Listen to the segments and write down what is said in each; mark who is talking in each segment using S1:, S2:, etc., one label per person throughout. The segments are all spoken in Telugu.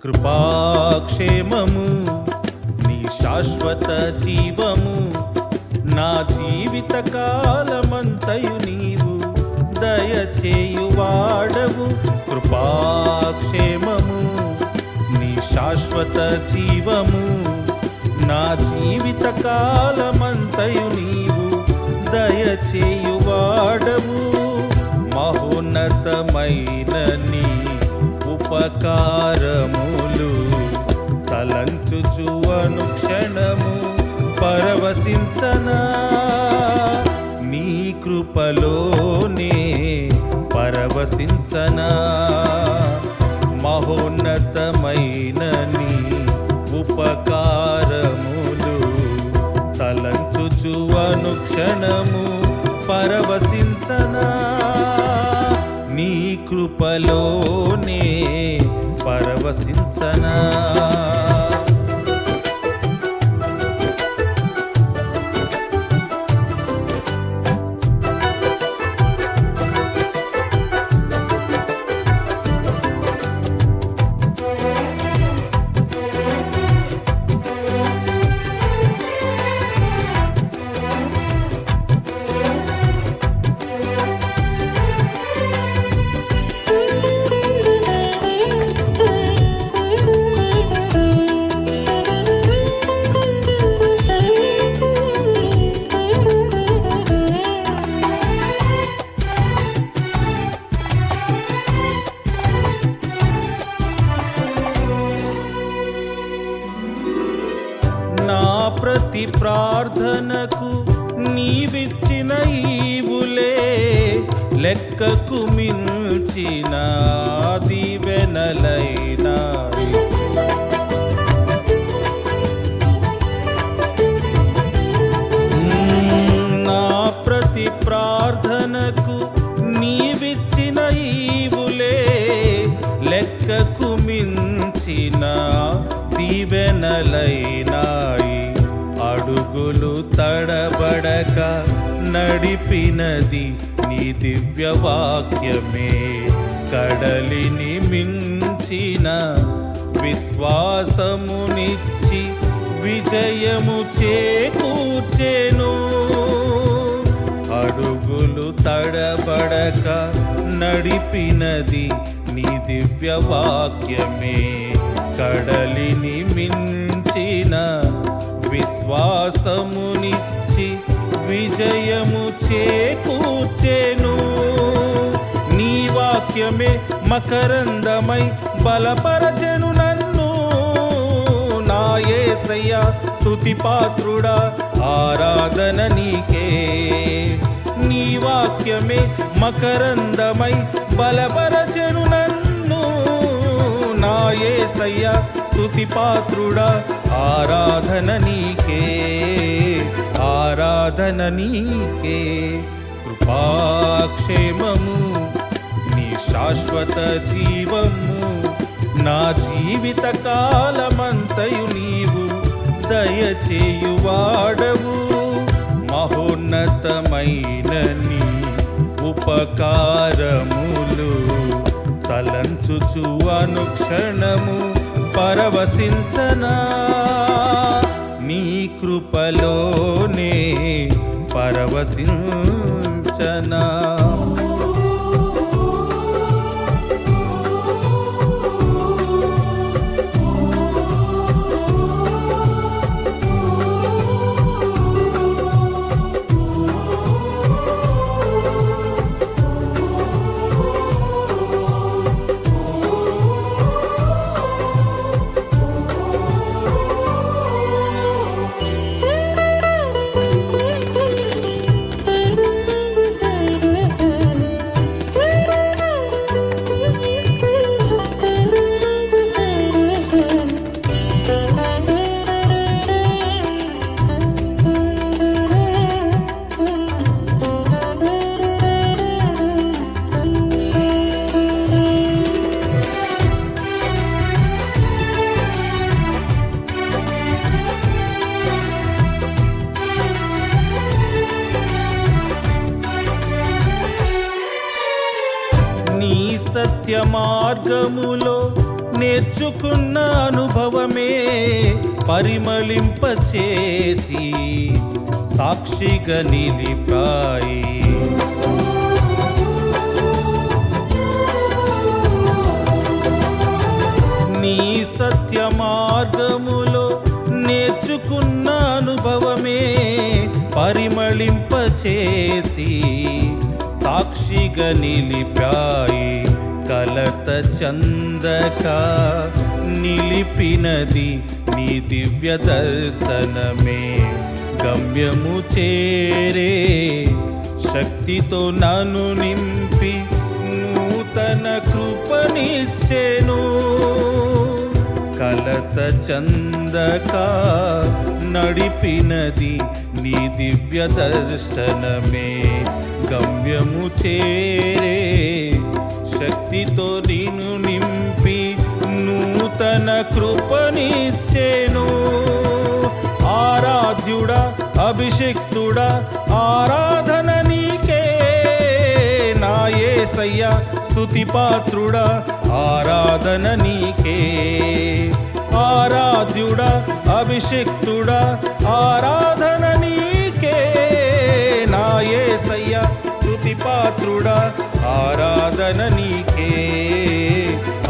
S1: కృపాక్షేమము నీ శాశ్వత జీవము నా జీవిత కాలమంతయు నీవు దయచేయువాడవు. కృపాక్షేమము నీ శాశ్వత జీవము నా జీవిత కాలమంతయు నీవు దయచేయువాడవు. మహోన్నతమైన నీ ఉపకారములు తలంచుచు అనుక్షణము పరవశించనా. నీ కృపలోనే పరవశించనా. మహోన్నతమైన నీ ఉపకారములు తలంచుచు అనుక్షణము పరవశించనా. నీ కృపలోనే పరవశించనా. ప్రతి ప్రార్థనకు నీవిచ్చిన ఈవులే లెక్కకు మించిన దీవెనలైనా. నా ప్రతి ప్రార్థనకు నీవిచ్చిన ఈవులే లెక్కకు మించిన దీవెనలైనాయి. అడుగులు తడబడక నడిపినది నీ దివ్య వాక్యమే. కడలిని మించిన విశ్వాసమునిచ్చి విజయము చేకూర్చెను. అడుగులు తడబడక నడిపినది నీ దివ్య వాక్యమే. కడలిని మించిన విశ్వాసమునిచ్చి విజయము చేకూర్చెను. నీ వాక్యమే మకరందమై బలపరచెను నన్ను. నా యేసయ్యా స్తుతి పాత్రుడా ఆరాధన నీకే. నీ వాక్యమే మకరందమై బలపరచెను నన్ను. నా యేసయ్యా స్తుతి పాత్రుడా ఆరాధన నీకే. ఆరాధన నీకే. కృపాక్షేమము నీ శాశ్వత జీవము నా జీవిత కాలమంతయు నీవు దయచేయువాడవు. మహోన్నతమైన నీ ఉపకారములు తలంచుచు అనుక్షణము పరవశించనా. నీ కృపలోనే పరవశించనా. సత్య మార్గములో నేర్చుకున్న అనుభవమే పరిమళింపచేసి సాక్షిగా నిలిపాయి. నీ సత్య మార్గములో నేర్చుకున్న అనుభవమే పరిమళింపచేసి సాక్షిగా నిలిపాయి. కలత చందక నిలిపినది నీ దివ్య దర్శనమే. గమ్యము చేరే శక్తితో నన్ను నింపి నూతన కృపనిచ్చెను. కలత చందక నడిపినది నీ దివ్య దర్శనమే. గమ్యము చేరే శక్తితో నిన్ను నింపి నూతన కృపనిచ్చెను. ఆరాధ్యుడా అభిషిక్తుడా ఆరాధన నీకే నా యేసయ్యా. స్తుతి పాత్రుడా ఆరాధన నీకే. ఆరాధ్యుడా అభిషిక్తుడా ఆరాధన నీకే నా యేసయ్యా. స్తుతి పాత్రుడా ఆరాధన నీకే.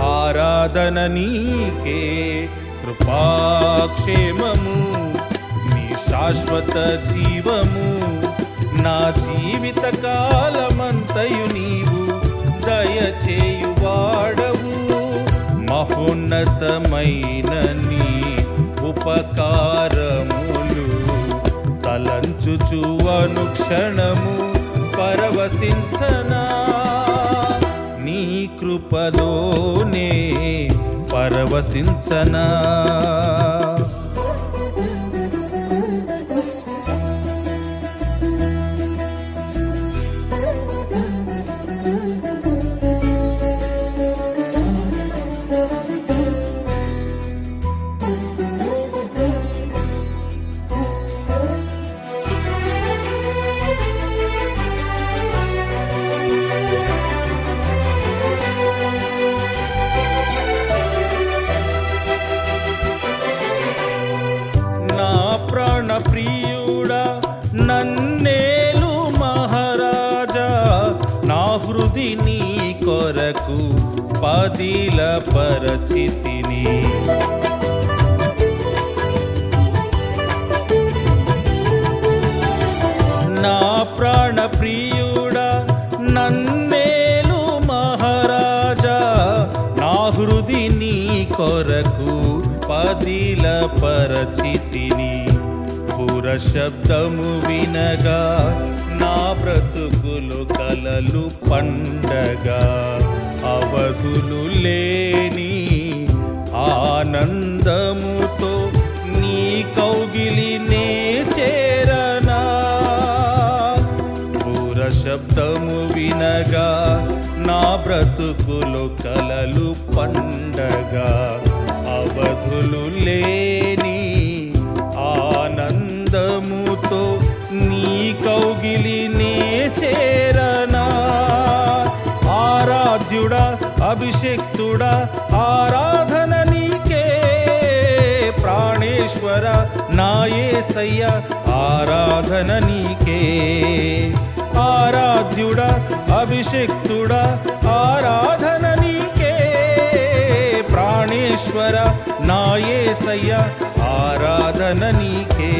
S1: ఆరాధన నీకే. కృపాక్షేమము నీ శాశ్వత జీవము. నా జీవిత కాలమంతయు నీవు దయచేయువాడవు. మహోన్నతమైన నీ ఉపకారములు తలంచుచు అనుక్షణము పరవశించనా. నీ కృపలోనే పరవశించనా. ప్రియుడా నన్నేలు మహారాజా. నా హృది నీ కొరకు పదిల పరచితిని. నా ప్రాణ ప్రియుడా నన్నేలు మహారాజా. నా హృది నీ కొరకు పదిల పరచితిని. పుర శబ్దము వినగా నా బ్రతుకులు కలలు పండగా. అవధులు లేని ఆనందముతో నీ కౌగిలినే చేరనా. పుర శబ్దము వినగా నా బ్రతుకులు కలలు పండగా. అవధులు లేని ఆనందముతో నీ కౌగిలినే చేరనా. ఆరాధ్యుడా అభిషిక్తుడా ఆరాధన నీకే. ప్రాణేశ్వర నా యేసయ్యా ఆరాధన నీకే. ఆరాధ్యుడా అభిషిక్తుడా ఆరాధన నీకే. ప్రాణేశ్వర నా యేసయ్యా ఆరాధన నీకే.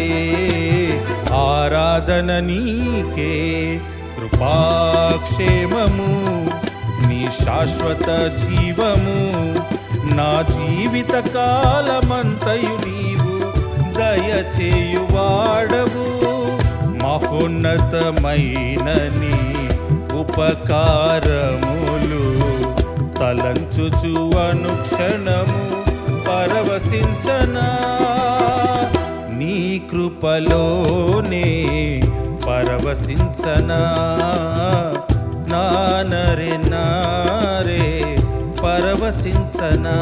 S1: ఆరాధన నీకే. కృపాక్షేమము నీ శాశ్వత జీవము. నా జీవిత కాలమంతయు నీవు దయచేయువాడవు. మహోన్నతమైన నీ ఉపకారములు తలంచుచు అనుక్షణము పరవశించనా. నీ కృపలోనే పరవశించనా. నానరే నారే పరవశించనా.